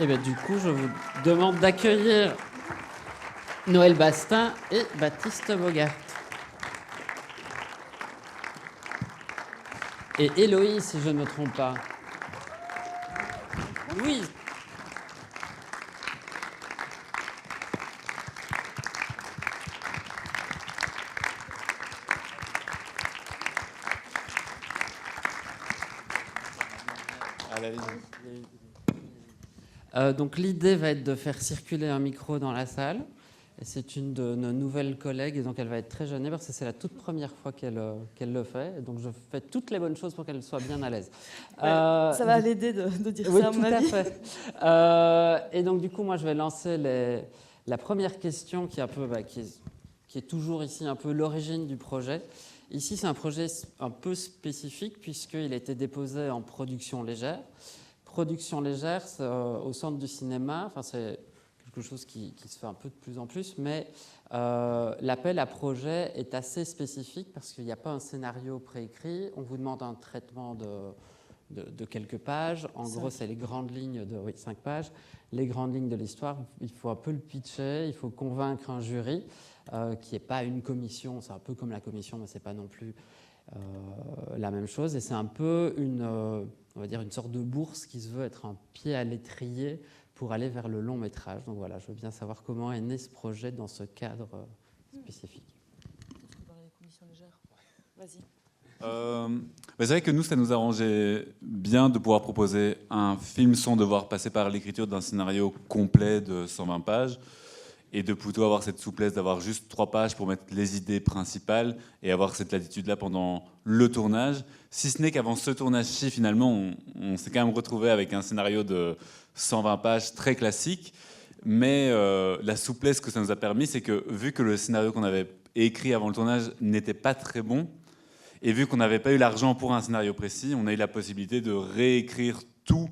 Et bien du coup, je vous demande d'accueillir Noël Bastin et Baptiste Bogart. Et Héloïse, si je ne me trompe pas. Oui. Donc l'idée va être de faire circuler un micro dans la salle. Et c'est une de nos nouvelles collègues, et donc elle va être très gênée parce que c'est la toute première fois qu'elle le fait. Et donc je fais toutes les bonnes choses pour qu'elle soit bien à l'aise. Ça va l'aider de dire oui, ça, à mon avis. Oui, tout à fait. Et donc du coup, moi je vais lancer la première question qui est, un peu, qui est toujours ici un peu l'origine du projet. Ici, c'est un projet un peu spécifique puisqu'il a été déposé en production légère. Production légère, au centre du cinéma, enfin, c'est quelque chose qui se fait un peu de plus en plus, mais l'appel à projet est assez spécifique parce qu'il n'y a pas un scénario préécrit. On vous demande un traitement de quelques pages. En gros, c'est les grandes lignes de 5 pages. Les grandes lignes de l'histoire, il faut un peu le pitcher, il faut convaincre un jury qui n'est pas une commission. C'est un peu comme la commission, mais ce n'est pas non plus la même chose. Et c'est un peu on va dire une sorte de bourse qui se veut être un pied à l'étrier pour aller vers le long métrage. Donc voilà, je veux bien savoir comment est né ce projet dans ce cadre spécifique. Tu peux parler des conditions légères. Vas-y. C'est vrai que nous, ça nous arrangeait bien de pouvoir proposer un film sans devoir passer par l'écriture d'un scénario complet de 120 pages et de plutôt avoir cette souplesse d'avoir juste 3 pages pour mettre les idées principales et avoir cette latitude-là pendant le tournage. Si ce n'est qu'avant ce tournage-ci, finalement, on s'est quand même retrouvé avec un scénario de 120 pages très classique, mais la souplesse que ça nous a permis, c'est que vu que le scénario qu'on avait écrit avant le tournage n'était pas très bon, et vu qu'on n'avait pas eu l'argent pour un scénario précis, on a eu la possibilité de réécrire tout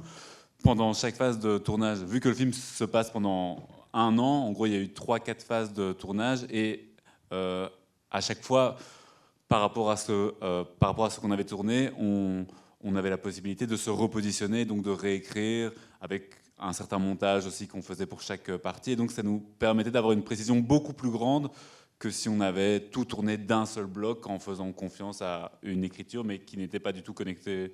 pendant chaque phase de tournage. Vu que le film se passe pendant 1 an, en gros, il y a eu 3-4 phases de tournage, et à chaque fois, par rapport à ce qu'on avait tourné, on avait la possibilité de se repositionner, donc de réécrire avec un certain montage aussi qu'on faisait pour chaque partie. Et donc ça nous permettait d'avoir une précision beaucoup plus grande que si on avait tout tourné d'un seul bloc en faisant confiance à une écriture, mais qui n'était pas du tout connectée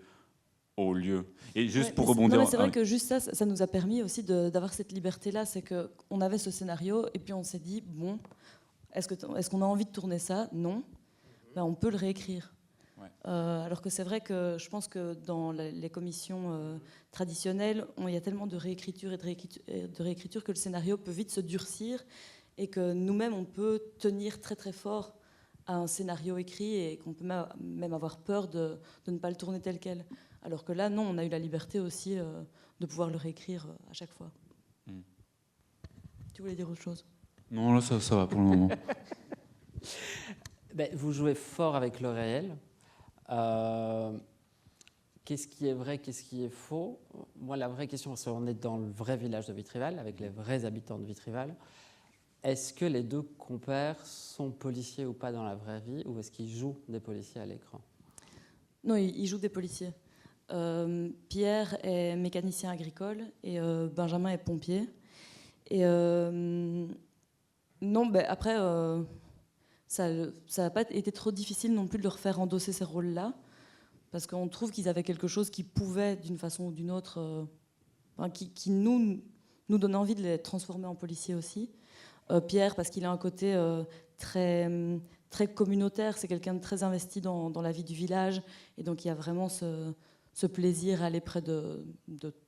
au lieu. Et juste pour rebondir... Non, mais c'est vrai que juste ça nous a permis aussi d'avoir cette liberté-là. C'est qu'on avait ce scénario et puis on s'est dit, bon, est-ce qu'on a envie de tourner ça? Non. Ben, on peut le réécrire. Ouais. Alors que c'est vrai que je pense que dans les commissions traditionnelles, il y a tellement de réécriture et de réécriture que le scénario peut vite se durcir et que nous-mêmes, on peut tenir très très fort à un scénario écrit et qu'on peut même avoir peur de ne pas le tourner tel quel. Alors que là, non, on a eu la liberté aussi de pouvoir le réécrire à chaque fois. Tu voulais dire autre chose? Non, là, ça va pour le moment. Vous jouez fort avec le réel. Qu'est-ce qui est vrai, qu'est-ce qui est faux? Moi, la vraie question, c'est qu'on est dans le vrai village de Vitryval, avec les vrais habitants de Vitryval. Est-ce que les deux compères sont policiers ou pas dans la vraie vie, ou est-ce qu'ils jouent des policiers à l'écran? Non, ils jouent des policiers. Pierre est mécanicien agricole et Benjamin est pompier. Et non, après, ça n'a pas été trop difficile non plus de leur faire endosser ces rôles-là, parce qu'on trouve qu'ils avaient quelque chose qui pouvait, d'une façon ou d'une autre, qui nous donnait envie de les transformer en policiers aussi. Pierre, parce qu'il a un côté très communautaire, c'est quelqu'un de très investi dans la vie du village, et donc il y a vraiment ce plaisir à aller près de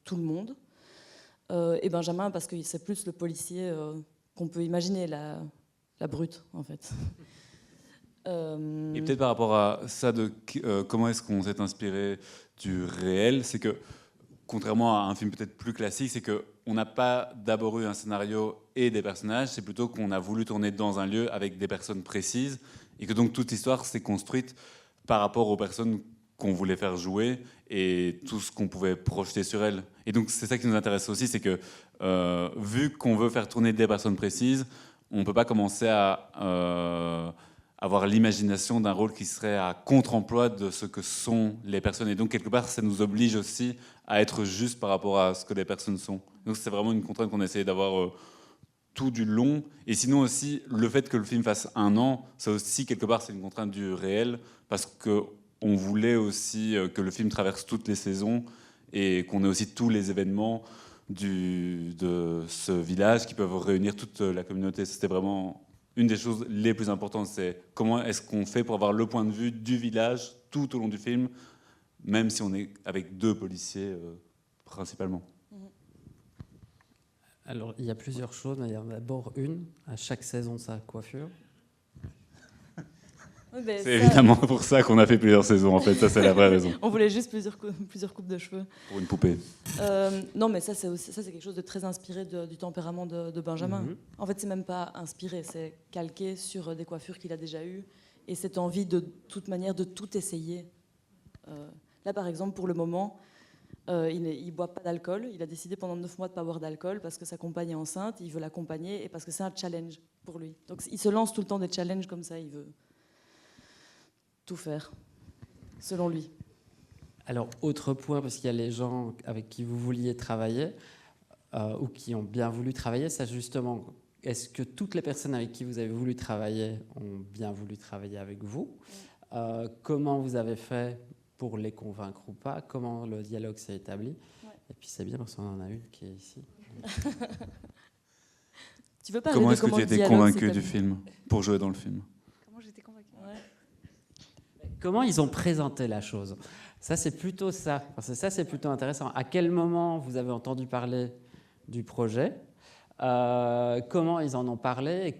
tout le monde. Et Benjamin, parce que c'est plus le policier qu'on peut imaginer, la brute, en fait. Et peut-être par rapport à ça, comment est-ce qu'on s'est inspiré du réel, c'est que, contrairement à un film peut-être plus classique, c'est qu'on n'a pas d'abord eu un scénario et des personnages, c'est plutôt qu'on a voulu tourner dans un lieu avec des personnes précises, et que donc toute l'histoire s'est construite par rapport aux personnes qu'on voulait faire jouer et tout ce qu'on pouvait projeter sur elles. Et donc c'est ça qui nous intéresse aussi, c'est que vu qu'on veut faire tourner des personnes précises, on ne peut pas commencer à avoir l'imagination d'un rôle qui serait à contre-emploi de ce que sont les personnes. Et donc, quelque part, ça nous oblige aussi à être juste par rapport à ce que les personnes sont. Donc, c'est vraiment une contrainte qu'on essayait d'avoir tout du long. Et sinon aussi, le fait que le film fasse 1 an, ça aussi, quelque part, c'est une contrainte du réel, parce qu'on voulait aussi que le film traverse toutes les saisons et qu'on ait aussi tous les événements de ce village qui peuvent réunir toute la communauté. C'était vraiment une des choses les plus importantes, c'est comment est-ce qu'on fait pour avoir le point de vue du village tout au long du film, même si on est avec 2 policiers principalement. Alors, il y a plusieurs choses. Il y en a d'abord une, à chaque saison de sa coiffure. C'est évidemment pour ça qu'on a fait plusieurs saisons, en fait. Ça, c'est la vraie raison. On voulait juste plusieurs coupes de cheveux. Pour une poupée. Non, mais ça, c'est quelque chose de très inspiré du tempérament de Benjamin. En fait, c'est même pas inspiré, c'est calqué sur des coiffures qu'il a déjà eues. Et cette envie, de toute manière, de tout essayer. Là, par exemple, pour le moment, il boit pas d'alcool. Il a décidé pendant 9 mois de pas boire d'alcool parce que sa compagne est enceinte. Il veut l'accompagner et parce que c'est un challenge pour lui. Donc, il se lance tout le temps des challenges comme ça. Il veut tout faire, selon lui. Alors, autre point, parce qu'il y a les gens avec qui vous vouliez travailler ou qui ont bien voulu travailler, ça justement, est-ce que toutes les personnes avec qui vous avez voulu travailler ont bien voulu travailler avec vous? Comment vous avez fait pour les convaincre ou pas? Comment le dialogue s'est établi? Et puis c'est bien parce qu'on en a une qui est ici. Tu veux pas Comment est-ce que tu étais convaincu du film pour jouer dans le film? Comment j'étais convaincue? Comment ils ont présenté la chose? Ça, c'est plutôt ça. Parce que ça, c'est plutôt intéressant. À quel moment vous avez entendu parler du projet? Comment ils en ont parlé? Et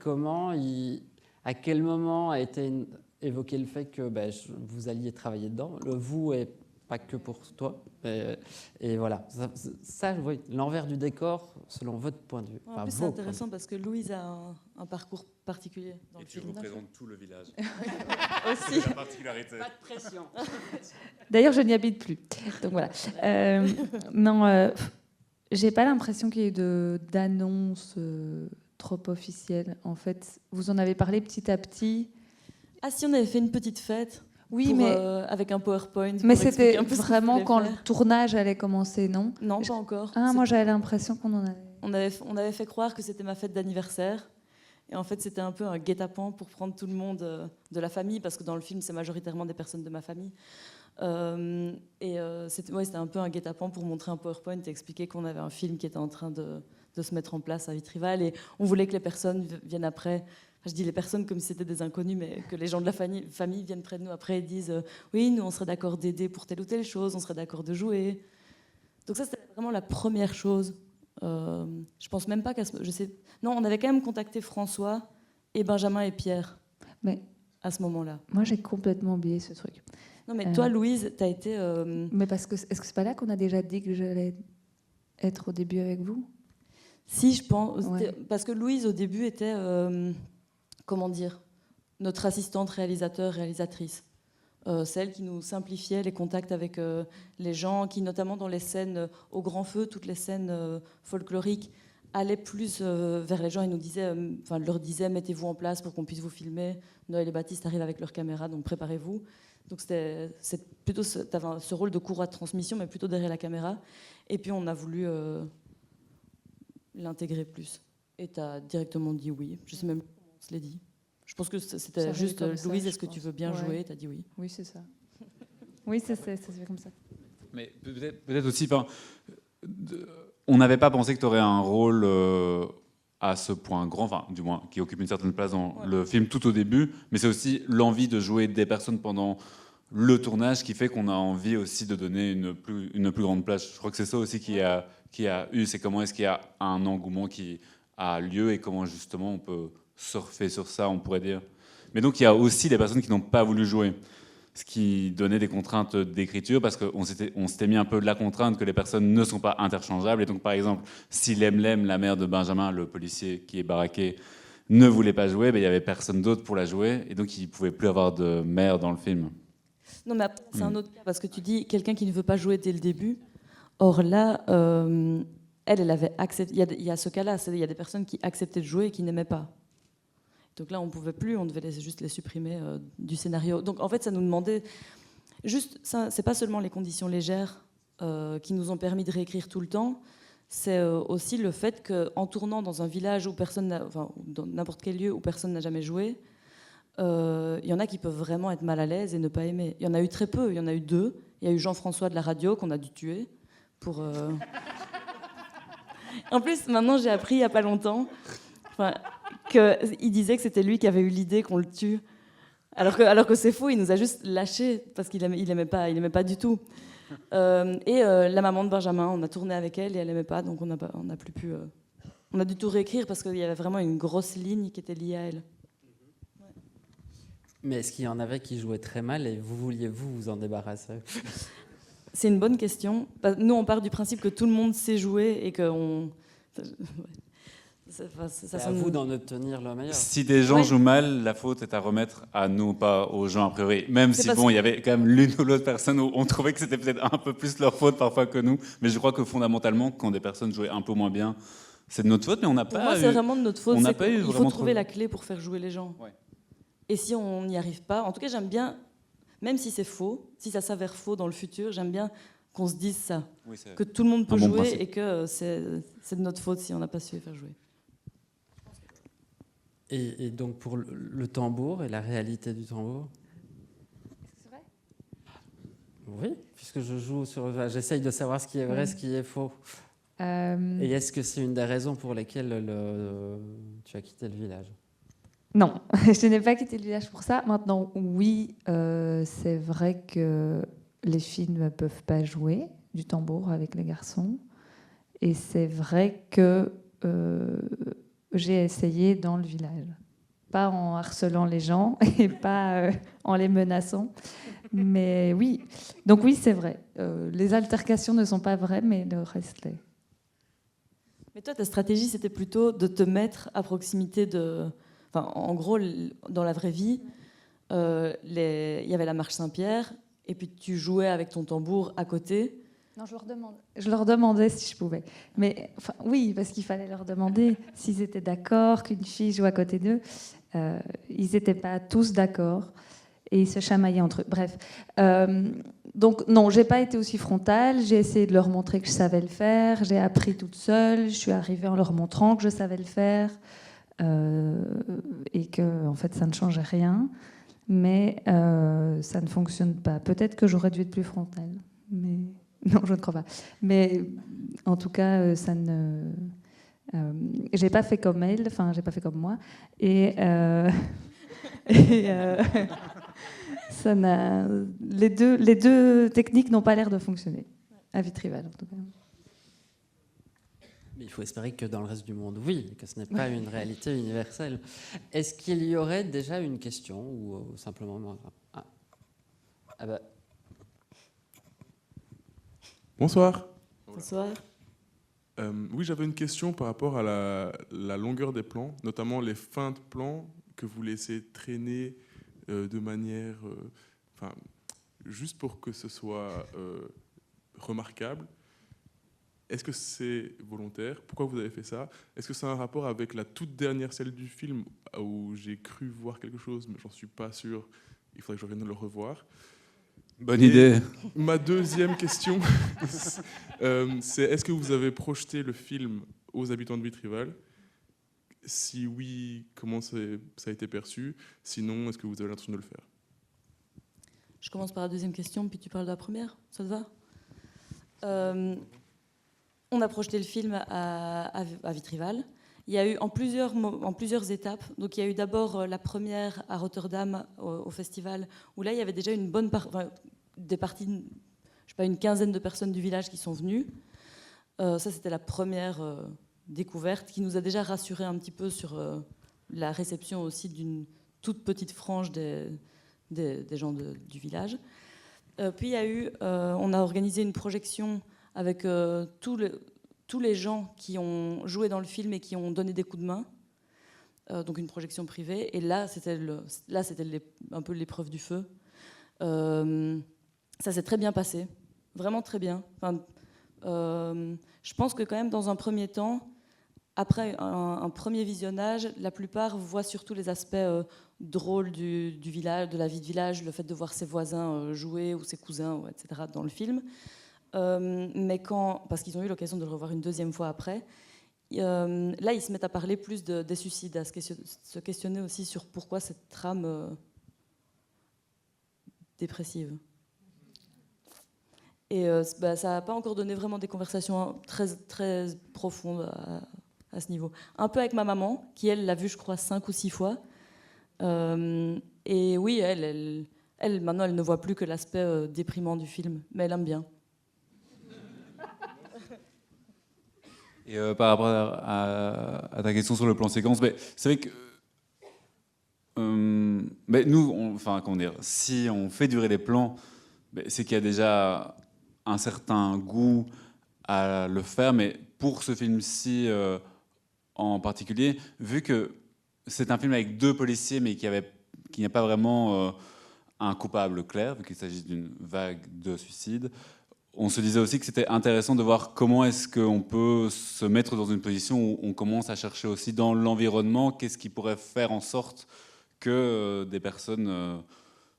à quel moment a été évoqué le fait que vous alliez travailler dedans? Le vous est pas que pour toi. Et voilà. Ça, oui, l'envers du décor, selon votre point de vue. En plus, c'est intéressant parce que Louise a un parcours particulier dans le film. Et tu représentes tout le village. Aussi. C'est la particularité. Pas de pression. D'ailleurs, je n'y habite plus. Donc voilà. Non, j'ai pas l'impression qu'il y ait eu d'annonce trop officielle. En fait, vous en avez parlé petit à petit. Ah, si on avait fait une petite fête. Oui, mais avec un PowerPoint. Mais c'était vraiment quand le tournage allait commencer, non? Non, pas encore. Ah, moi j'avais l'impression qu'on en avait. On avait fait croire que c'était ma fête d'anniversaire. Et en fait, c'était un peu un guet-apens pour prendre tout le monde de la famille, parce que dans le film, c'est majoritairement des personnes de ma famille. C'était un peu un guet-apens pour montrer un PowerPoint et expliquer qu'on avait un film qui était en train de se mettre en place à Vitrival. Et on voulait que les personnes viennent après. Je dis les personnes comme si c'était des inconnus, mais que les gens de la famille viennent près de nous après et disent oui, nous on serait d'accord d'aider pour telle ou telle chose, on serait d'accord de jouer. Donc ça, c'était vraiment la première chose. Je pense même pas Non, on avait quand même contacté François et Benjamin et Pierre. Mais à ce moment-là. Moi, j'ai complètement oublié ce truc. Non, mais toi, Louise, t'as été. Mais est-ce que c'est pas là qu'on a déjà dit que j'allais être au début avec vous? Si, je pense. Ouais. Parce que Louise, au début, était. Comment dire, notre assistante réalisatrice. Celle qui nous simplifiait les contacts avec les gens, qui notamment dans les scènes au grand feu, toutes les scènes folkloriques, allait plus vers les gens et leur disait mettez-vous en place pour qu'on puisse vous filmer. Noël et Baptiste arrivent avec leur caméra, donc préparez-vous. Donc t'avais ce rôle de courroie de transmission, mais plutôt derrière la caméra. Et puis on a voulu l'intégrer plus. Et t'as directement dit oui. Je sais même pas comment on se l'est dit. Je pense que c'était juste Louise, est-ce que tu veux bien jouer? T'as dit oui. Oui, c'est ça. Oui, ça se fait comme ça. Mais peut-être aussi, on n'avait pas pensé que tu aurais un rôle à ce point grand, enfin, du moins, qui occupe une certaine place dans le film tout au début, mais c'est aussi l'envie de jouer des personnes pendant le tournage qui fait qu'on a envie aussi de donner une plus grande place. Je crois que c'est ça aussi qui a eu, c'est comment est-ce qu'il y a un engouement qui a lieu et comment justement on peut surfer sur ça, on pourrait dire. Mais donc il y a aussi des personnes qui n'ont pas voulu jouer, ce qui donnait des contraintes d'écriture, parce qu'on s'était mis un peu la contrainte que les personnes ne sont pas interchangeables. Et donc par exemple, si Lemlem, la mère de Benjamin, le policier qui est baraqué, ne voulait pas jouer, il n'y avait personne d'autre pour la jouer, et donc il ne pouvait plus avoir de mère dans le film. Non, mais c'est un autre cas, parce que tu dis quelqu'un qui ne veut pas jouer dès le début. Or là, elle avait accepté. Il y a ce cas-là, il y a des personnes qui acceptaient de jouer et qui n'aimaient pas. Donc là, on ne pouvait plus, on devait juste les supprimer du scénario. Donc en fait, ça nous demandait... Juste, c'est pas seulement les conditions légères qui nous ont permis de réécrire tout le temps, c'est aussi le fait qu'en tournant dans un village où personne enfin, dans n'importe quel lieu où personne n'a jamais joué, il y en a qui peuvent vraiment être mal à l'aise et ne pas aimer. Il y en a eu très peu, il y en a eu 2. Il y a eu Jean-François de la radio qu'on a dû tuer pour... En plus, maintenant, j'ai appris il n'y a pas longtemps qu'il disait que c'était lui qui avait eu l'idée qu'on le tue. Alors que c'est faux, il nous a juste lâchés parce qu'il aimait pas du tout. La maman de Benjamin, on a tourné avec elle et elle n'aimait pas, donc on n'a plus pu... on a dû tout réécrire parce qu'il y avait vraiment une grosse ligne qui était liée à elle. Mais est-ce qu'il y en avait qui jouaient très mal et vous vouliez vous en débarrasser? C'est une bonne question. Nous, on part du principe que tout le monde sait jouer et qu'on... C'est à vous d'en obtenir le meilleur. Si des gens jouent mal, la faute est à remettre à nous, pas aux gens a priori. Même si bon, il y avait quand même l'une ou l'autre personne où on trouvait que c'était peut-être un peu plus leur faute parfois que nous. Mais je crois que fondamentalement, quand des personnes jouaient un peu moins bien, c'est de notre faute. Mais on n'a pas. Pour moi, c'est vraiment de notre faute. Il faut trouver la clé pour faire jouer les gens. Ouais. Et si on n'y arrive pas, en tout cas, j'aime bien, même si c'est faux, si ça s'avère faux dans le futur, j'aime bien qu'on se dise ça, que tout le monde peut jouer principe. Et que c'est de notre faute si on n'a pas su les faire jouer. Et donc pour le tambour et la réalité du tambour? C'est vrai? Oui, puisque je joue sur... J'essaye de savoir ce qui est vrai, ce qui est faux. Et est-ce que c'est une des raisons pour lesquelles tu as quitté le village? Non, je n'ai pas quitté le village pour ça. Maintenant, oui, c'est vrai que les filles ne peuvent pas jouer du tambour avec les garçons. Et c'est vrai que j'ai essayé dans le village. Pas en harcelant les gens et pas en les menaçant. Mais oui, donc oui, c'est vrai. Les altercations ne sont pas vraies, mais le reste l'est. Mais toi, ta stratégie, c'était plutôt de te mettre à proximité de... Enfin, en gros, dans la vraie vie, il y avait la marche Saint-Pierre, et puis tu jouais avec ton tambour à côté. Non, je leur demandais si je pouvais. Mais enfin, oui, parce qu'il fallait leur demander s'ils étaient d'accord qu'une fille joue à côté d'eux. Ils n'étaient pas tous d'accord et ils se chamaillaient entre eux. Bref. Donc non, j'ai pas été aussi frontale. J'ai essayé de leur montrer que je savais le faire. J'ai appris toute seule. Je suis arrivée en leur montrant que je savais le faire et que en fait ça ne changeait rien. Mais ça ne fonctionne pas. Peut-être que j'aurais dû être plus frontale. Mais non, je ne crois pas. Mais en tout cas, ça ne. J'ai pas fait comme elle. Enfin, j'ai pas fait comme moi. Ça n'a. Les deux techniques n'ont pas l'air de fonctionner à Vitrival, en tout cas. Mais il faut espérer que dans le reste du monde, oui, que ce n'est pas une réalité universelle. Est-ce qu'il y aurait déjà une question ou simplement moi? Ah bah. Bonsoir. Bonsoir. Oui, j'avais une question par rapport à la longueur des plans, notamment les fins de plans que vous laissez traîner de manière... juste pour que ce soit remarquable. Est-ce que c'est volontaire? Pourquoi vous avez fait ça? Est-ce que c'est un rapport avec la toute dernière scène du film où j'ai cru voir quelque chose, mais j'en suis pas sûr? Il faudrait que je revienne le revoir. Bonne idée. Ma deuxième question, c'est est-ce que vous avez projeté le film aux habitants de Vitrival? Si oui, comment ça a été perçu? Sinon, est-ce que vous avez l'intention de le faire? Je commence par la deuxième question, puis tu parles de la première. Ça te va? On a projeté le film à Vitrival. Il y a eu en plusieurs étapes. Donc il y a eu d'abord la première à Rotterdam au festival, où là il y avait déjà une bonne des parties, je sais pas, une quinzaine de personnes du village qui sont venues. Ça c'était la première découverte qui nous a déjà rassuré un petit peu sur la réception aussi d'une toute petite frange des gens du village. Puis il y a eu, on a organisé une projection avec tous les gens qui ont joué dans le film et qui ont donné des coups de main, donc une projection privée. Et là, c'était un peu l'épreuve du feu. Ça s'est très bien passé, vraiment très bien. Enfin, je pense que quand même, dans un premier temps, après un premier visionnage, la plupart voient surtout les aspects drôles du village, de la vie de village, le fait de voir ses voisins jouer ou ses cousins, etc. dans le film. Mais parce qu'ils ont eu l'occasion de le revoir une deuxième fois après, là ils se mettent à parler plus des suicides, à se questionner aussi sur pourquoi cette trame dépressive. Et ça n'a pas encore donné vraiment des conversations très, très profondes à ce niveau. Un peu avec ma maman, qui elle l'a vu je crois 5 ou 6 fois. Et oui, elle maintenant elle ne voit plus que l'aspect déprimant du film, mais elle aime bien. Et par rapport à ta question sur le plan séquence, c'est vrai que nous, comment dire, si on fait durer les plans, c'est qu'il y a déjà un certain goût à le faire, mais pour ce film-ci en particulier, vu que c'est un film avec 2 policiers, mais qu'il n'y a pas vraiment un coupable clair, vu qu'il s'agit d'une vague de suicides, on se disait aussi que c'était intéressant de voir comment est-ce qu'on peut se mettre dans une position où on commence à chercher aussi dans l'environnement qu'est-ce qui pourrait faire en sorte que des personnes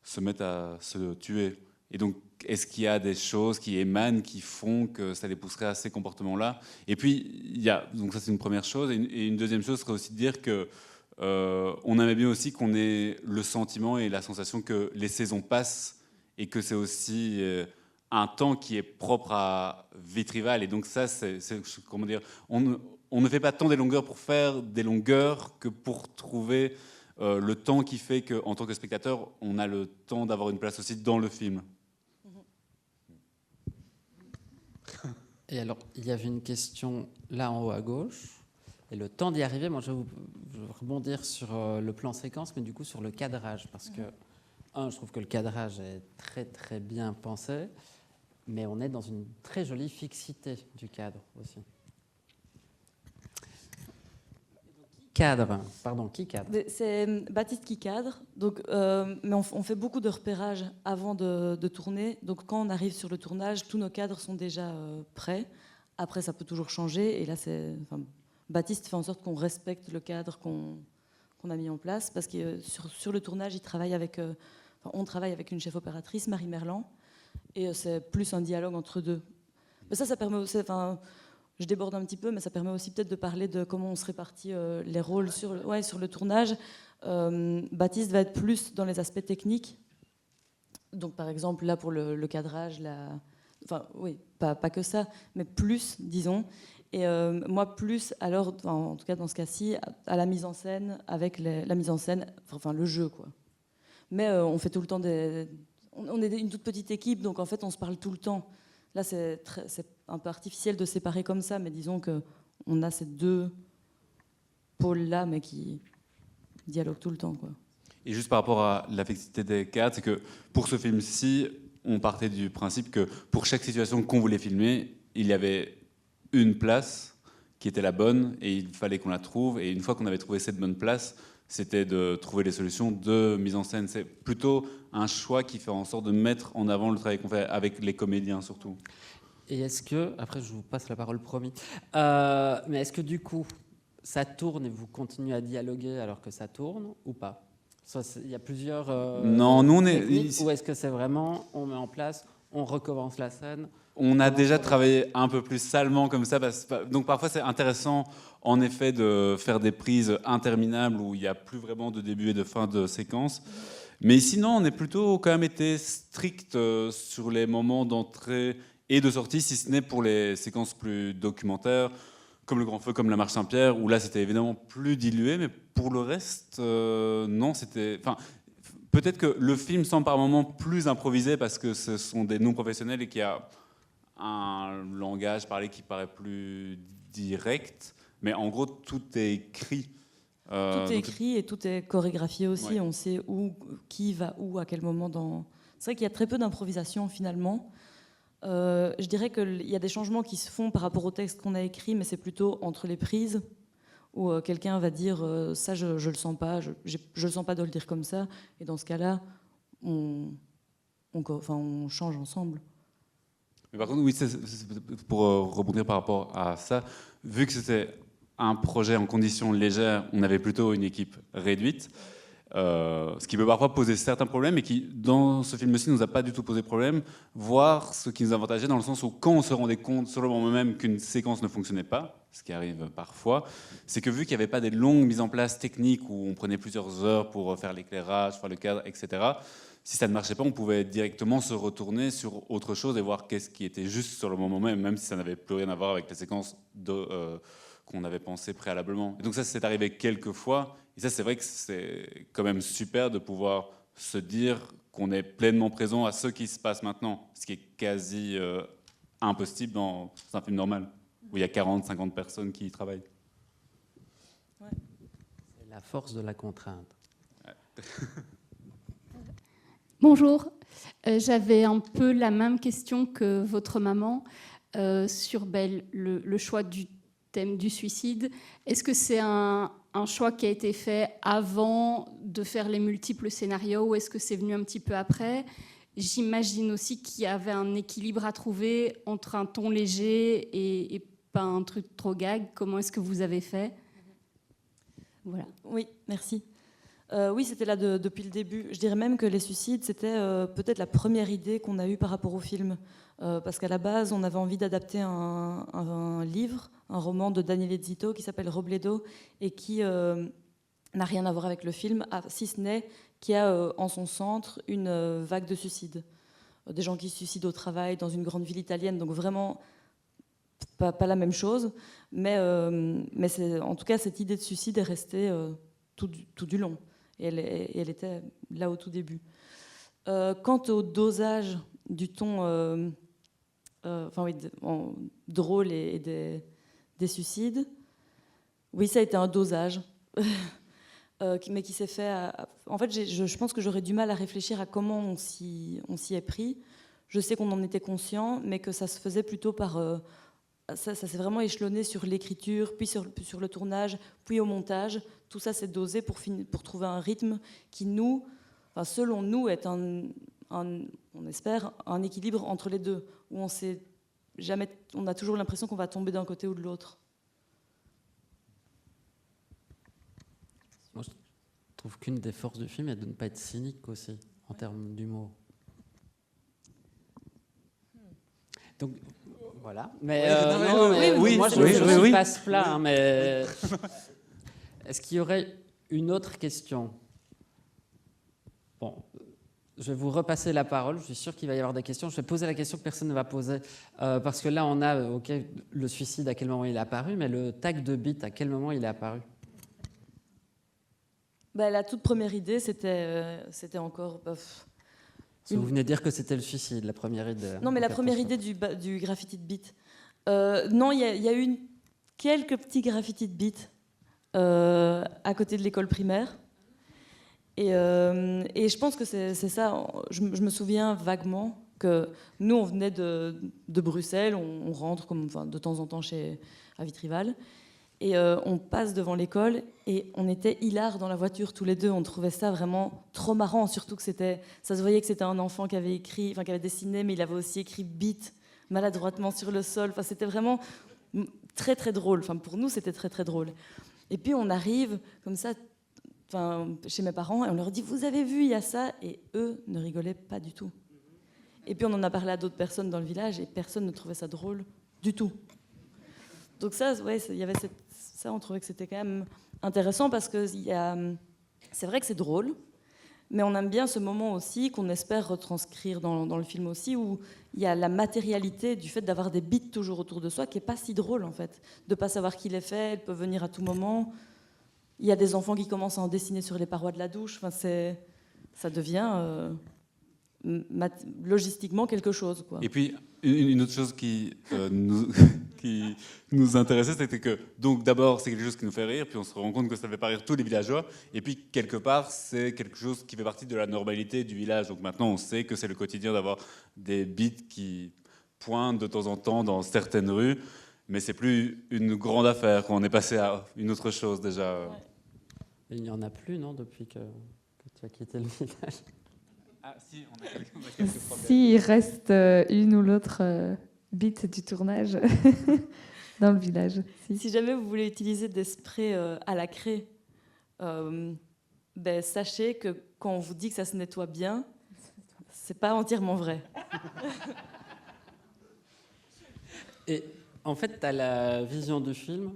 se mettent à se tuer. Et donc, est-ce qu'il y a des choses qui émanent, qui font que ça les pousserait à ces comportements-là? Et puis, donc ça c'est une première chose. Et une deuxième chose serait aussi de dire que on aimerait bien aussi qu'on ait le sentiment et la sensation que les saisons passent et que c'est aussi un temps qui est propre à Vitrival. Et donc ça, comment dire, on ne fait pas tant des longueurs pour faire des longueurs que pour trouver le temps qui fait qu'en tant que spectateur, on a le temps d'avoir une place aussi dans le film. Et alors, il y avait une question là en haut à gauche. Et le temps d'y arriver, moi je vais rebondir sur le plan séquence, mais du coup sur le cadrage. Parce que, je trouve que le cadrage est très très bien pensé, mais on est dans une très jolie fixité du cadre aussi. Qui cadre? C'est Baptiste qui cadre, donc, mais on fait beaucoup de repérage avant de tourner. Donc quand on arrive sur le tournage, tous nos cadres sont déjà prêts. Après, ça peut toujours changer. Et là, Baptiste fait en sorte qu'on respecte le cadre qu'on a mis en place. Parce que sur le tournage, on travaille avec une chef opératrice, Marie Merlan. Et c'est plus un dialogue entre deux. Mais ça permet aussi... Je déborde un petit peu, mais ça permet aussi peut-être de parler de comment on se répartit les rôles sur le tournage. Baptiste va être plus dans les aspects techniques. Donc, par exemple, là, pour le cadrage, pas que ça, mais plus, disons. Et moi, plus, alors, en tout cas dans ce cas-ci, à la mise en scène, avec la mise en scène, le jeu, quoi. Mais on fait tout le temps on est une toute petite équipe, donc en fait, on se parle tout le temps. Là, c'est un peu artificiel de séparer comme ça, mais disons qu'on a ces 2 pôles-là, mais qui dialoguent tout le temps, quoi. Et juste par rapport à l'affectivité des cadres, c'est que pour ce film-ci, on partait du principe que pour chaque situation qu'on voulait filmer, il y avait une place qui était la bonne et il fallait qu'on la trouve. Et une fois qu'on avait trouvé cette bonne place, c'était de trouver les solutions de mise en scène. C'est plutôt un choix qui fait en sorte de mettre en avant le travail qu'on fait avec les comédiens surtout. Et est-ce que, après je vous passe la parole promis, mais est-ce que du coup ça tourne et vous continuez à dialoguer alors que ça tourne ou pas? Il y a plusieurs non, nous on est... Ou est-ce que c'est vraiment, on met en place, on recommence la scène? On a déjà travaillé un peu plus salement comme ça, donc parfois c'est intéressant en effet de faire des prises interminables où il n'y a plus vraiment de début et de fin de séquence. Mais sinon, on est plutôt quand même été strict sur les moments d'entrée et de sortie, si ce n'est pour les séquences plus documentaires, comme le Grand Feu, comme la Marche Saint-Pierre, où là c'était évidemment plus dilué, mais pour le reste, non, c'était... Peut-être que le film semble par moments plus improvisé parce que ce sont des non-professionnels et qu'il y a un langage parlé qui paraît plus direct, mais en gros tout est écrit. Tout est écrit et tout est chorégraphié aussi. Ouais. On sait qui va où, à quel moment. C'est vrai qu'il y a très peu d'improvisation finalement. Je dirais qu'il y a des changements qui se font par rapport au texte qu'on a écrit, mais c'est plutôt entre les prises où quelqu'un va dire ça je le sens pas, je le sens pas de le dire comme ça. Et dans ce cas-là, on change ensemble. Mais par contre, oui, pour rebondir par rapport à ça, vu que c'était un projet en conditions légères, on avait plutôt une équipe réduite. Ce qui peut parfois poser certains problèmes et qui, dans ce film-ci, ne nous a pas du tout posé problème, voire ce qui nous avantageait dans le sens où quand on se rendait compte sur le moment même qu'une séquence ne fonctionnait pas, ce qui arrive parfois, c'est que vu qu'il n'y avait pas des longues mises en place techniques où on prenait plusieurs heures pour faire l'éclairage, faire le cadre, etc., si ça ne marchait pas, on pouvait directement se retourner sur autre chose et voir qu'est-ce qui était juste sur le moment même, même si ça n'avait plus rien à voir avec les séquences qu'on avait pensées préalablement. Et donc ça, c'est arrivé quelques fois. Et ça, c'est vrai que c'est quand même super de pouvoir se dire qu'on est pleinement présent à ce qui se passe maintenant, ce qui est quasi impossible dans un film normal, où il y a 40-50 personnes qui y travaillent. Ouais. C'est la force de la contrainte. Ouais. Bonjour, j'avais un peu la même question que votre maman sur le choix du thème du suicide. Est-ce que c'est un choix qui a été fait avant de faire les multiples scénarios ou est-ce que c'est venu un petit peu après? J'imagine aussi qu'il y avait un équilibre à trouver entre un ton léger et pas un truc trop gag. Comment est-ce que vous avez fait? Voilà. Oui, merci. Oui, c'était là depuis le début. Je dirais même que les suicides, c'était peut-être la première idée qu'on a eue par rapport au film. Parce qu'à la base, on avait envie d'adapter un livre, un roman de Daniele Zito qui s'appelle Robledo et qui n'a rien à voir avec le film, si ce n'est qu'il y a en son centre une vague de suicides. Des gens qui se suicident au travail dans une grande ville italienne, donc vraiment pas la même chose. Mais en tout cas, cette idée de suicide est restée tout du long. Et elle était là au tout début. Quant au dosage du ton drôle et des suicides, oui, ça a été un dosage, mais qui s'est fait... En fait, je pense que j'aurais du mal à réfléchir à comment on s'y est pris. Je sais qu'on en était conscient, mais que ça se faisait plutôt par... Ça s'est vraiment échelonné sur l'écriture, puis sur le tournage, puis au montage. Tout ça s'est dosé pour trouver un rythme qui, selon nous, est on espère, un équilibre entre les deux, où on a toujours l'impression qu'on va tomber d'un côté ou de l'autre. Moi, je trouve qu'une des forces du film est de ne pas être cynique aussi, en termes d'humour. Donc, voilà. Mais, moi, je passe plat, hein, mais est-ce qu'il y aurait une autre question? Bon, je vais vous repasser la parole. Je suis sûr qu'il va y avoir des questions. Je vais poser la question que personne ne va poser. Parce que là, on a le suicide, à quel moment il est apparu, mais le tag de bite, à quel moment il est apparu? La toute première idée, c'était encore... Vous venez de dire que c'était le suicide, la première idée. Non, mais la première idée du graffiti de beat. Non, il y a eu quelques petits graffitis de beat à côté de l'école primaire. Et je pense que c'est ça. Je me souviens vaguement que nous, on venait de Bruxelles, on rentre de temps en temps à Vitrival. Et on passe devant l'école et on était hilars dans la voiture tous les deux. On trouvait ça vraiment trop marrant, surtout que ça se voyait que c'était un enfant qui avait dessiné, mais il avait aussi écrit beat maladroitement sur le sol. Enfin, c'était vraiment très très drôle. Enfin, pour nous, c'était très très drôle. Et puis on arrive comme ça, chez mes parents et on leur dit vous avez vu, il y a ça, et eux ne rigolaient pas du tout. Et puis on en a parlé à d'autres personnes dans le village et personne ne trouvait ça drôle du tout. Donc ça, ouais, il y avait ça, on trouvait que c'était quand même intéressant parce que c'est vrai que c'est drôle, mais on aime bien ce moment aussi qu'on espère retranscrire dans le film aussi, où il y a la matérialité du fait d'avoir des bits toujours autour de soi qui n'est pas si drôle en fait, de ne pas savoir qui les fait, elle peut venir à tout moment. Il y a des enfants qui commencent à en dessiner sur les parois de la douche, ça devient logistiquement quelque chose, quoi. Et puis, une autre chose qui nous intéressait, c'était que, donc d'abord, c'est quelque chose qui nous fait rire, puis on se rend compte que ça fait pas rire tous les villageois, et puis quelque part, c'est quelque chose qui fait partie de la normalité du village. Donc maintenant, on sait que c'est le quotidien d'avoir des bits qui pointent de temps en temps dans certaines rues, mais c'est plus une grande affaire, quand on est passé à une autre chose déjà. Ouais. Il n'y en a plus, non, depuis que tu as quitté le village? Ah si, on a quelques problèmes. Si, il reste une ou l'autre bite du tournage. dans le village. Si jamais vous voulez utiliser des sprays à la craie, sachez que quand on vous dit que ça se nettoie bien, c'est pas entièrement vrai. Et en fait, tu as la vision du film.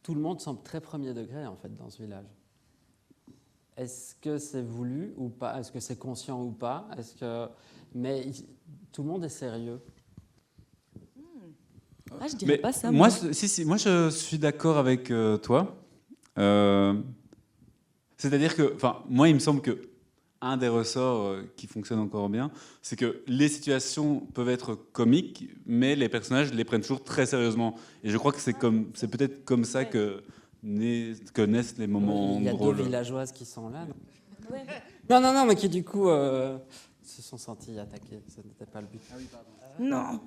Tout le monde semble très premier degré en fait dans ce village. Est-ce que c'est voulu ou pas? Est-ce que c'est conscient ou pas? Mais tout le monde est sérieux. Ah, je dirais pas ça. Moi, moi je suis d'accord avec toi. C'est-à-dire que, moi, il me semble que un des ressorts qui fonctionne encore bien, c'est que les situations peuvent être comiques, mais les personnages les prennent toujours très sérieusement. Et je crois que c'est peut-être comme ça que naissent les moments drôles. Il y a deux villageoises qui sont là. Non, mais qui du coup se sont senties attaquées. Ce n'était pas le but. Ah oui, pardon. Non.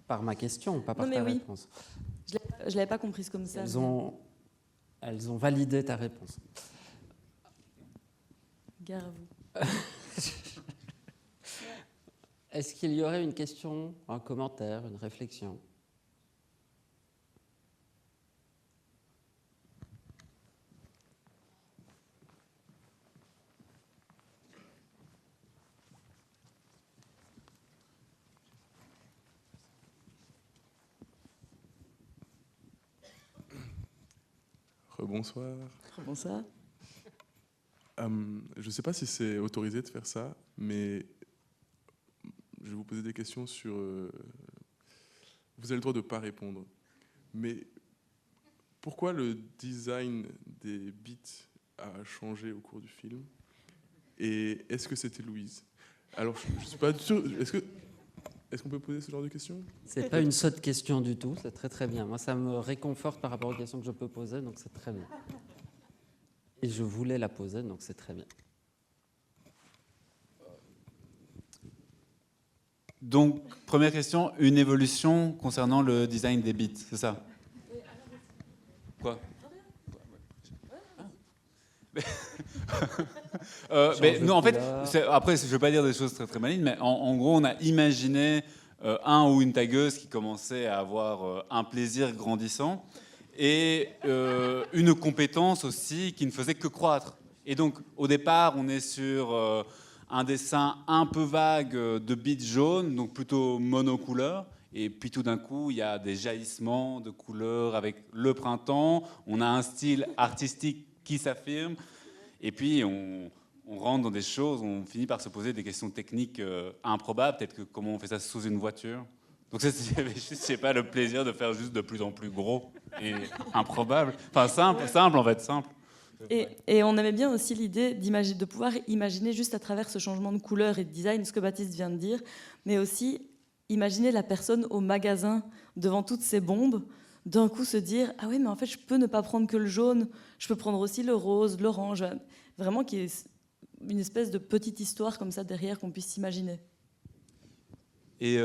Par ma question, pas par ta réponse. Je l'avais pas comprise comme ça. Elles ont validé ta réponse. Gare à vous. Est-ce qu'il y aurait une question, un commentaire, une réflexion? Rebonsoir. Bonsoir. Je ne sais pas si c'est autorisé de faire ça, mais je vais vous poser des questions sur... vous avez le droit de ne pas répondre. Mais pourquoi le design des beats a changé au cours du film? Et est-ce que c'était Louise? Alors, je ne suis pas sûr... Est-ce qu'on peut poser ce genre de questions? C'est pas une sotte question du tout, c'est très très bien. Moi, ça me réconforte par rapport aux questions que je peux poser, donc c'est très bien. Et je voulais la poser, donc c'est très bien. Donc, première question, une évolution concernant le design des beats, c'est ça? Quoi? Non, en fait, après, je ne veux pas dire des choses très très malignes, mais en gros, on a imaginé un ou une tagueuse qui commençait à avoir un plaisir grandissant et une compétence aussi qui ne faisait que croître. Et donc, au départ, on est sur un dessin un peu vague de beats jaunes, donc plutôt monocouleur. Et puis tout d'un coup, il y a des jaillissements de couleurs avec le printemps. On a un style artistique qui s'affirme. Et puis, on rentre dans des choses, on finit par se poser des questions techniques improbables. Peut-être que comment on fait ça sous une voiture. Donc, je sais pas, le plaisir de faire juste de plus en plus gros et improbable. Enfin, simple en fait, simple. Et on aimait bien aussi l'idée de pouvoir imaginer juste à travers ce changement de couleur et de design, ce que Baptiste vient de dire, mais aussi imaginer la personne au magasin devant toutes ces bombes, d'un coup se dire « Ah oui, mais en fait, je peux ne pas prendre que le jaune, je peux prendre aussi le rose, l'orange. » Vraiment qu'il y ait une espèce de petite histoire comme ça derrière qu'on puisse s'imaginer. Et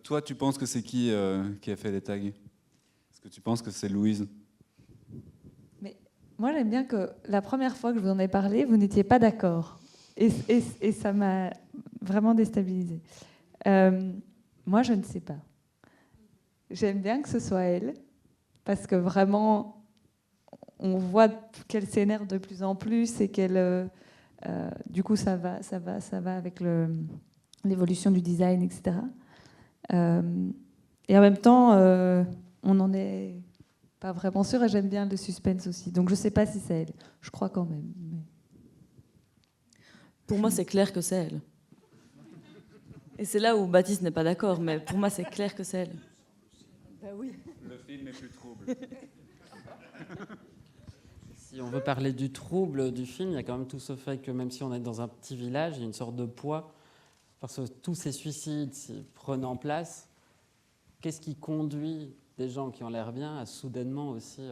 toi, tu penses que c'est qui a fait les tags? Est-ce que tu penses que c'est Louise? Mais moi, j'aime bien que la première fois que je vous en ai parlé, vous n'étiez pas d'accord. Et ça m'a vraiment déstabilisée. Moi, je ne sais pas. J'aime bien que ce soit elle, parce que vraiment, on voit qu'elle s'énerve de plus en plus et qu'elle, du coup, ça va avec l'évolution du design, etc. Et en même temps, on n'en est pas vraiment sûr et j'aime bien le suspense aussi. Donc, je ne sais pas si c'est elle. Je crois quand même. Mais... Pour moi, c'est clair que c'est elle. Et c'est là où Baptiste n'est pas d'accord, mais pour moi, c'est clair que c'est elle. Ben oui. Le film est plus trouble. Si on veut parler du trouble du film, il y a quand même tout ce fait que même si on est dans un petit village, il y a une sorte de poids. Parce que tous ces suicides prenant place, qu'est-ce qui conduit des gens qui ont l'air bien à soudainement aussi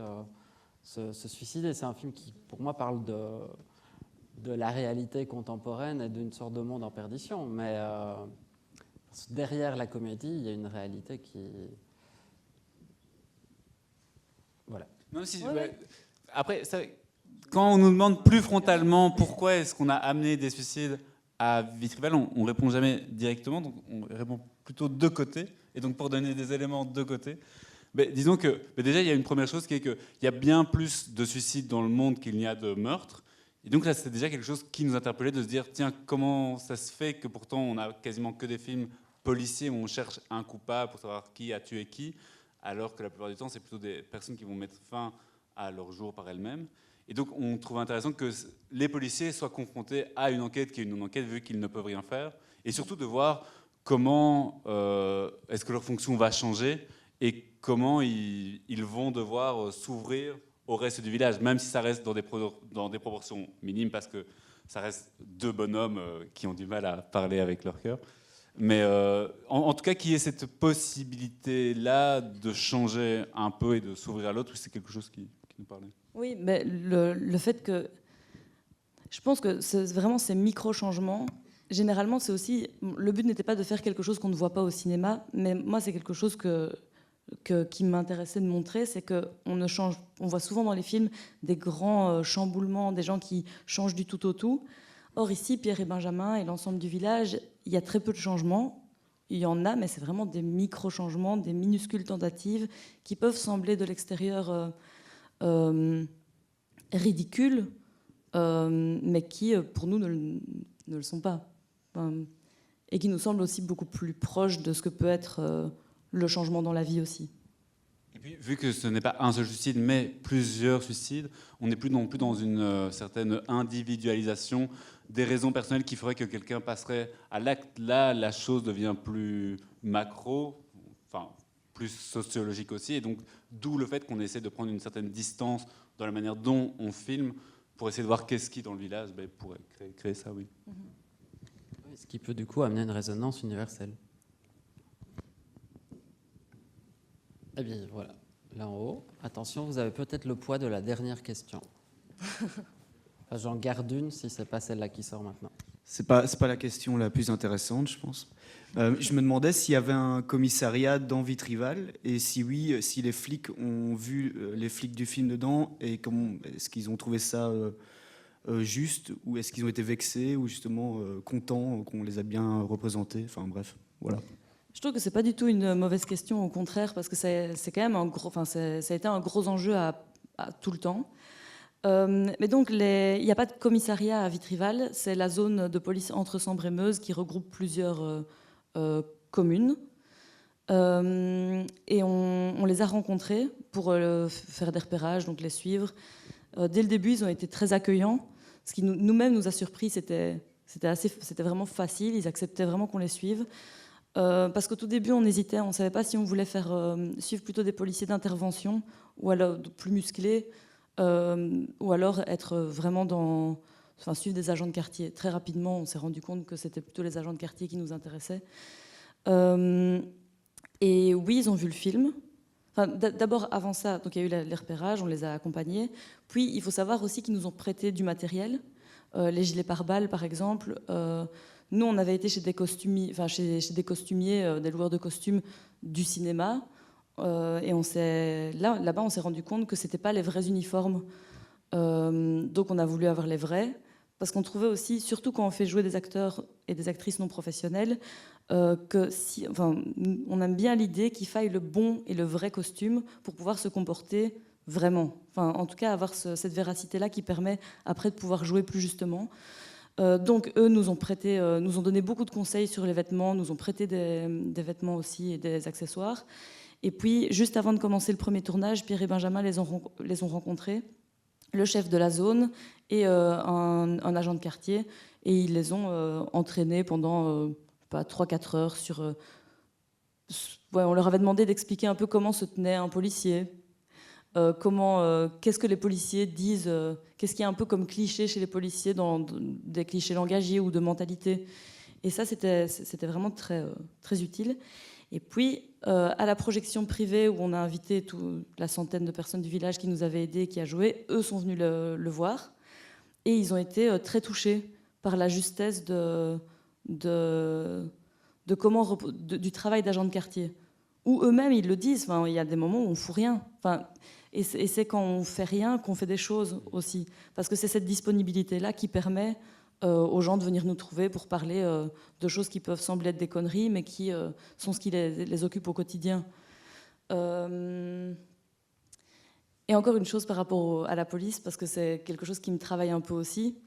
se suicider? C'est un film qui, pour moi, parle de la réalité contemporaine et d'une sorte de monde en perdition. Mais derrière la comédie, il y a une réalité qui... Voilà. Non, après, quand on nous demande plus frontalement pourquoi est-ce qu'on a amené des suicides à Vitry-Val, on répond jamais directement, donc on répond plutôt de côté, et donc pour donner des éléments de côté, disons que déjà il y a une première chose qui est qu'il y a bien plus de suicides dans le monde qu'il n'y a de meurtres. Et donc là, c'est déjà quelque chose qui nous interpellait de se dire, tiens, comment ça se fait que pourtant on a quasiment que des films policiers où on cherche un coupable pour savoir qui a tué qui, alors que la plupart du temps, c'est plutôt des personnes qui vont mettre fin à leur jour par elles-mêmes. Et donc, on trouve intéressant que les policiers soient confrontés à une enquête qui est une non-enquête, vu qu'ils ne peuvent rien faire, et surtout de voir comment est-ce que leur fonction va changer et comment ils vont devoir s'ouvrir au reste du village, même si ça reste dans des proportions minimes, parce que ça reste deux bonhommes qui ont du mal à parler avec leur cœur. Mais en tout cas, qu'il y ait cette possibilité-là de changer un peu et de s'ouvrir à l'autre, c'est quelque chose qui nous parlait. Oui, mais le fait que... Je pense que c'est vraiment ces micro-changements, généralement, c'est aussi... Le but n'était pas de faire quelque chose qu'on ne voit pas au cinéma, mais moi, c'est quelque chose qui m'intéressait de montrer, c'est on voit souvent dans les films des grands chamboulements, des gens qui changent du tout au tout. Or ici, Pierre et Benjamin et l'ensemble du village, il y a très peu de changements. Il y en a, mais c'est vraiment des micro-changements, des minuscules tentatives qui peuvent sembler de l'extérieur ridicules, mais qui, pour nous, ne le sont pas. Et qui nous semblent aussi beaucoup plus proches de ce que peut être le changement dans la vie aussi. Et puis, vu que ce n'est pas un seul suicide, mais plusieurs suicides, on n'est plus non plus dans une certaine individualisation des raisons personnelles qui feraient que quelqu'un passerait à l'acte. Là, la chose devient plus macro, enfin, plus sociologique aussi, et donc d'où le fait qu'on essaie de prendre une certaine distance dans la manière dont on filme pour essayer de voir qu'est-ce qui, dans le village, pourrait créer ça, oui. Ce qui peut du coup amener une résonance universelle. Eh bien, voilà, là en haut. Attention, vous avez peut-être le poids de la dernière question. Enfin, j'en garde une si c'est pas celle-là qui sort maintenant. C'est pas la question la plus intéressante, je pense. Je me demandais s'il y avait un commissariat dans Vitrival, et si oui, si les flics ont vu les flics du film dedans, et est-ce qu'ils ont trouvé ça juste, ou est-ce qu'ils ont été vexés, ou justement contents qu'on les a bien représentés. Enfin bref, voilà. Je trouve que c'est pas du tout une mauvaise question, au contraire, parce que c'est quand même un gros, enfin ça a été un gros enjeu à tout le temps. Mais donc, il n'y a pas de commissariat à Vitrival, c'est la zone de police entre Sambre et Meuse qui regroupe plusieurs communes. Et on les a rencontrés pour faire des repérages, donc les suivre. Dès le début, ils ont été très accueillants. Ce qui nous-mêmes nous a surpris, c'était vraiment facile, ils acceptaient vraiment qu'on les suive. Parce qu'au tout début, on hésitait, on ne savait pas si on voulait faire suivre plutôt des policiers d'intervention ou alors plus musclés, ou alors être vraiment suivre des agents de quartier. Très rapidement, on s'est rendu compte que c'était plutôt les agents de quartier qui nous intéressaient. Et oui, ils ont vu le film. Enfin, d'abord, avant ça, donc il y a eu les repérages, on les a accompagnés. Puis, il faut savoir aussi qu'ils nous ont prêté du matériel. Les gilets pare-balles, par exemple. Nous, on avait été chez des costumiers, des loueurs de costumes du cinéma. Et là-bas, on s'est rendu compte que c'était pas les vrais uniformes. Donc, on a voulu avoir les vrais. Parce qu'on trouvait aussi, surtout quand on fait jouer des acteurs et des actrices non professionnelles, on aime bien l'idée qu'il faille le bon et le vrai costume pour pouvoir se comporter vraiment. Enfin, en tout cas, avoir cette véracité-là qui permet après de pouvoir jouer plus justement. Donc, eux nous ont donné beaucoup de conseils sur les vêtements, nous ont prêté des vêtements aussi et des accessoires. Et puis, juste avant de commencer le premier tournage, Pierre et Benjamin les ont rencontrés, le chef de la zone et un agent de quartier, et ils les ont entraînés pendant 3-4 heures sur... on leur avait demandé d'expliquer un peu comment se tenait un policier, qu'est-ce que les policiers disent, qu'est-ce qu'il y a un peu comme cliché chez les policiers, dans des clichés langagiers ou de mentalité. Et ça, c'était vraiment très, très utile. Et puis, à la projection privée, où on a invité la centaine de personnes du village qui nous avaient aidés, qui a joué, eux sont venus le voir. Et ils ont été très touchés par la justesse du travail d'agent de quartier. Où eux-mêmes, ils le disent, il y a des moments où on ne fout rien. Et c'est quand on ne fait rien qu'on fait des choses aussi. Parce que c'est cette disponibilité-là qui permet aux gens de venir nous trouver pour parler de choses qui peuvent sembler être des conneries, mais qui sont ce qui les occupe au quotidien. Et encore une chose par rapport à la police, parce que c'est quelque chose qui me travaille un peu aussi,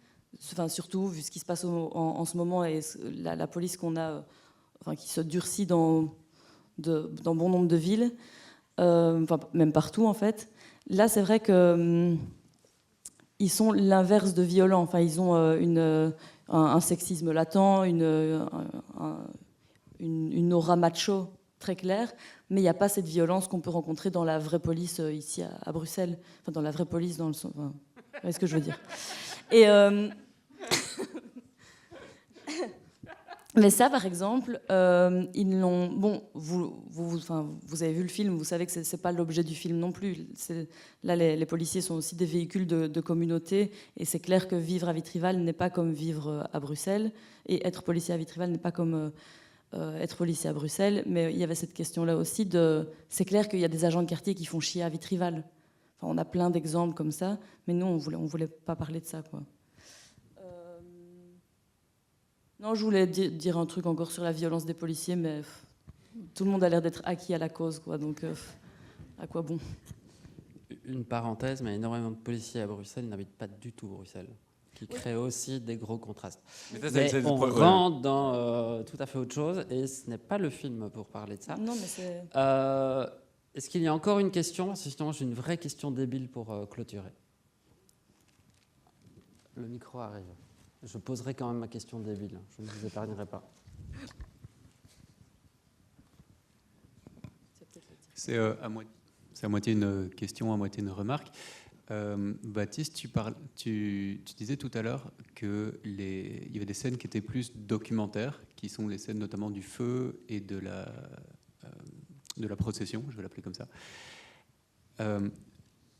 enfin, surtout vu ce qui se passe en ce moment et la police qu'on a, enfin, qui se durcit dans bon nombre de villes, enfin, même partout en fait. Là, c'est vrai que ils sont l'inverse de violents. Enfin, ils ont un sexisme latent, une aura macho très claire, mais il n'y a pas cette violence qu'on peut rencontrer dans la vraie police ici à Bruxelles. Enfin, dans la vraie police, dans le sens... Enfin, vous voyez ce que je veux dire. Et... Mais ça, par exemple, ils l'ont... Bon, vous avez vu le film, vous savez que ce n'est pas l'objet du film non plus. Là, les policiers sont aussi des véhicules de communauté, et c'est clair que vivre à Vitrival n'est pas comme vivre à Bruxelles, et être policier à Vitrival n'est pas comme être policier à Bruxelles, mais il y avait cette question-là aussi de... C'est clair qu'il y a des agents de quartier qui font chier à Vitrival. Enfin, on a plein d'exemples comme ça, mais nous, on voulait pas parler de ça, quoi. Non, je voulais dire un truc encore sur la violence des policiers, mais tout le monde a l'air d'être acquis à la cause, quoi. Donc, à quoi bon? Une parenthèse, mais énormément de policiers à Bruxelles n'habitent pas du tout Bruxelles, qui crée aussi des gros contrastes. Mais on rentre dans tout à fait autre chose, et ce n'est pas le film pour parler de ça. Non, mais c'est... Est-ce qu'il y a encore une question? Sinon, j'ai une vraie question débile pour clôturer. Le micro arrive. Je poserai quand même ma question débile. Je ne vous épargnerai pas. C'est à moitié une question, à moitié une remarque. Baptiste, tu disais tout à l'heure qu'il y avait des scènes qui étaient plus documentaires, qui sont les scènes notamment du feu et de la procession, je vais l'appeler comme ça.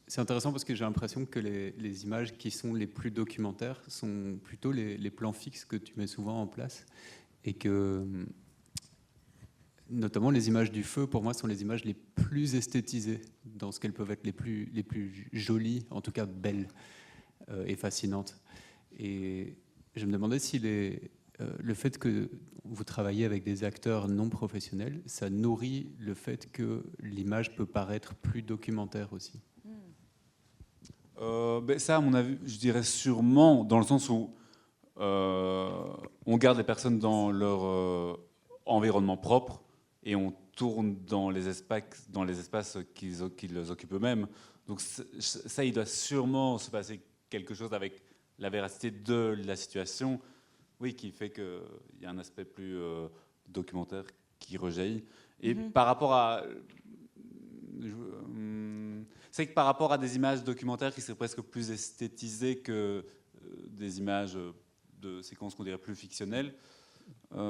C'est intéressant parce que j'ai l'impression que les images qui sont les plus documentaires sont plutôt les plans fixes que tu mets souvent en place, et que notamment les images du feu, pour moi, sont les images les plus esthétisées dans ce qu'elles peuvent être les plus jolies, en tout cas belles et fascinantes. Et je me demandais si le fait que vous travaillez avec des acteurs non professionnels, ça nourrit le fait que l'image peut paraître plus documentaire aussi. Ça, à mon avis, je dirais sûrement, dans le sens où on garde les personnes dans leur environnement propre et on tourne dans les espaces qu'ils occupent eux-mêmes. Donc ça, il doit sûrement se passer quelque chose avec la véracité de la situation, oui, qui fait qu'il y a un aspect plus documentaire qui rejaillit. Et par rapport à... c'est que par rapport à des images documentaires qui seraient presque plus esthétisées que des images de séquences qu'on dirait plus fictionnelles,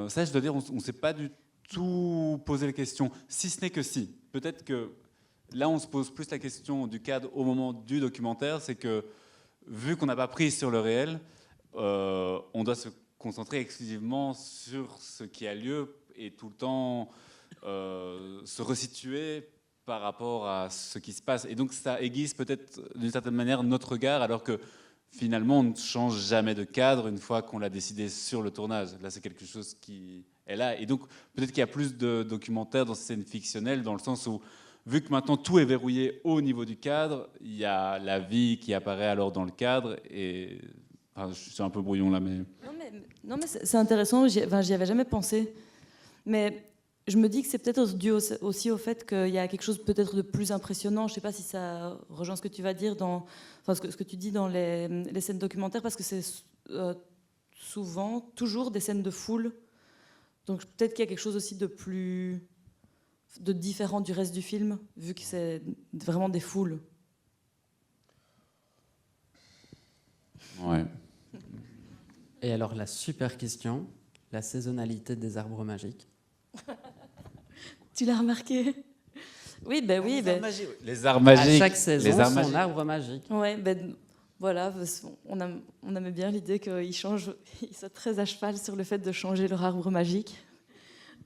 ça, je dois dire, on ne s'est pas du tout posé la question. Si ce n'est que si. Peut-être que là, on se pose plus la question du cadre au moment du documentaire, c'est que, vu qu'on n'a pas pris sur le réel, on doit se concentrer exclusivement sur ce qui a lieu et tout le temps se resituer par rapport à ce qui se passe. Et donc ça aiguise peut-être d'une certaine manière notre regard, alors que finalement on ne change jamais de cadre une fois qu'on l'a décidé sur le tournage. Là, c'est quelque chose qui est là. Et donc peut-être qu'il y a plus de documentaires dans ces scènes fictionnelles, dans le sens où, vu que maintenant tout est verrouillé au niveau du cadre, il y a la vie qui apparaît alors dans le cadre. Et enfin, je suis un peu brouillon là, mais... Non, mais c'est intéressant, j'y avais jamais pensé. Mais je me dis que c'est peut-être dû aussi au fait qu'il y a quelque chose peut-être de plus impressionnant. Je ne sais pas si ça rejoint ce que tu vas dire, ce que tu dis dans les scènes documentaires, parce que c'est souvent, toujours des scènes de foule. Donc peut-être qu'il y a quelque chose aussi de différent du reste du film, vu que c'est vraiment des foules. Ouais. Et alors la super question, la saisonnalité des arbres magiques. Tu l'as remarqué? Oui, ben oui. Les arbres magiques. À chaque saison, les arbres son magiques. arbre magique. Ouais, ben voilà, on aimait bien l'idée qu'ils soient très à cheval sur le fait de changer leur arbre magique.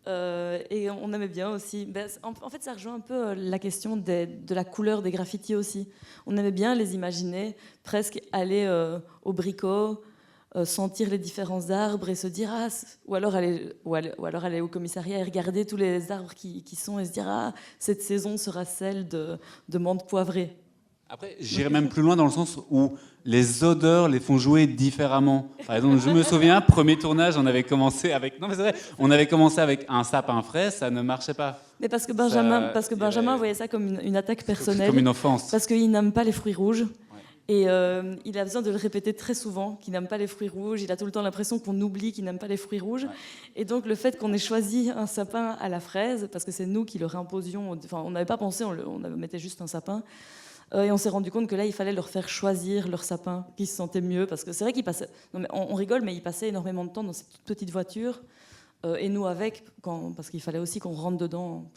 Et on aimait bien aussi. En fait, ça rejoint un peu la question de la couleur des graffitis aussi. On aimait bien les imaginer presque aller au bricot, sentir les différents arbres et se dire ou alors aller au commissariat et regarder tous les arbres qui sont et se dire cette saison sera celle de menthe poivrée. Après, j'irais même plus loin dans le sens où les odeurs les font jouer différemment. Par exemple, je me souviens, premier tournage, on avait commencé avec un sapin frais, ça ne marchait pas. Mais parce que Benjamin voyait ça comme une attaque personnelle. Comme une offense. Parce qu'il n'aime pas les fruits rouges. Et il a besoin de le répéter très souvent, qu'il n'aime pas les fruits rouges. Il a tout le temps l'impression qu'on oublie qu'il n'aime pas les fruits rouges. Ouais. Et donc le fait qu'on ait choisi un sapin à la fraise, parce que c'est nous qui leur imposions, enfin on n'avait pas pensé, on mettait juste un sapin. Et on s'est rendu compte que là, il fallait leur faire choisir leur sapin, qui se sentait mieux. Parce que c'est vrai qu'ils passaient... Non, mais on rigole, mais ils passaient énormément de temps dans cette toute petite voiture. Et nous avec, parce qu'il fallait aussi qu'on rentre dedans.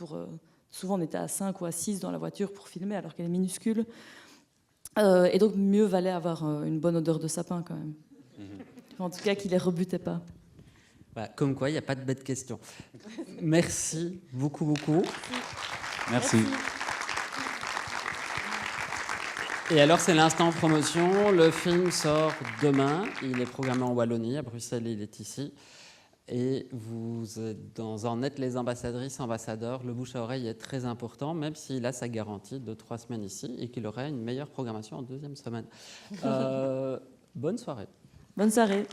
Souvent, on était à 5 ou à 6 dans la voiture pour filmer, alors qu'elle est minuscule. Et donc, mieux valait avoir une bonne odeur de sapin, quand même. En tout cas, qu'il les rebutait pas. Bah, comme quoi, il n'y a pas de bête question. Merci beaucoup, beaucoup. Merci. Et alors, c'est l'instant promotion. Le film sort demain. Il est programmé en Wallonie, à Bruxelles, il est ici. Et vous en êtes les ambassadrices, ambassadeurs. Le bouche à oreille est très important, même s'il a sa garantie de 3 semaines ici et qu'il aurait une meilleure programmation en 2e semaine. Bonne soirée. Bonne soirée.